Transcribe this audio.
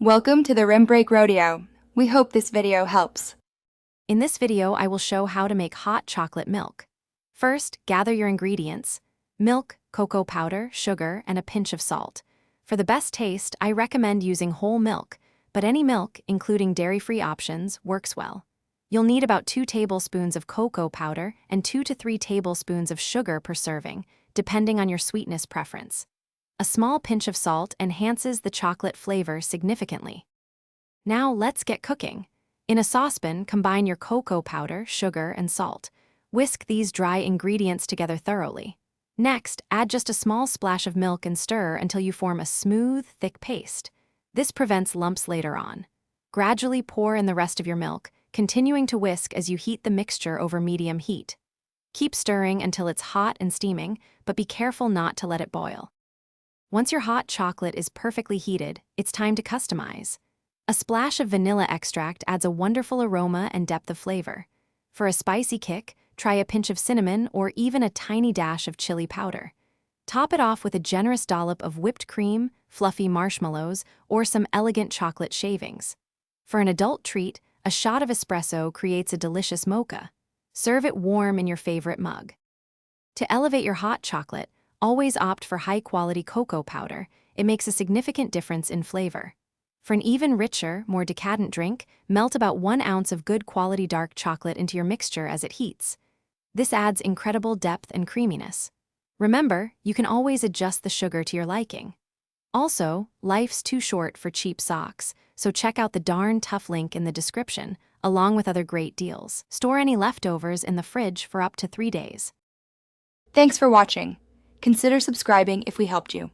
Welcome to the Rim Break Rodeo. We hope this video helps. In this video, I will show how to make hot chocolate milk. First, gather your ingredients: milk, cocoa powder, sugar, and a pinch of salt. For the best taste, I recommend using whole milk, but any milk, including dairy-free options, works well. You'll need about 2 tablespoons of cocoa powder and 2 to 3 tablespoons of sugar per serving, depending on your sweetness preference. A small pinch of salt enhances the chocolate flavor significantly. Now let's get cooking. In a saucepan, combine your cocoa powder, sugar, and salt. Whisk these dry ingredients together thoroughly. Next, add just a small splash of milk and stir until you form a smooth, thick paste. This prevents lumps later on. Gradually pour in the rest of your milk, continuing to whisk as you heat the mixture over medium heat. Keep stirring until it's hot and steaming, but be careful not to let it boil. Once your hot chocolate is perfectly heated, it's time to customize. A splash of vanilla extract adds a wonderful aroma and depth of flavor. For a spicy kick, try a pinch of cinnamon or even a tiny dash of chili powder. Top it off with a generous dollop of whipped cream, fluffy marshmallows, or some elegant chocolate shavings. For an adult treat, a shot of espresso creates a delicious mocha. Serve it warm in your favorite mug. To elevate your hot chocolate, always opt for high-quality cocoa powder. It makes a significant difference in flavor. For an even richer, more decadent drink, melt about 1 ounce of good quality dark chocolate into your mixture as it heats. This adds incredible depth and creaminess. Remember, you can always adjust the sugar to your liking. Also, life's too short for cheap socks, so check out the darn tough link in the description, along with other great deals. Store any leftovers in the fridge for up to 3 days. Thanks for watching. Consider subscribing if we helped you.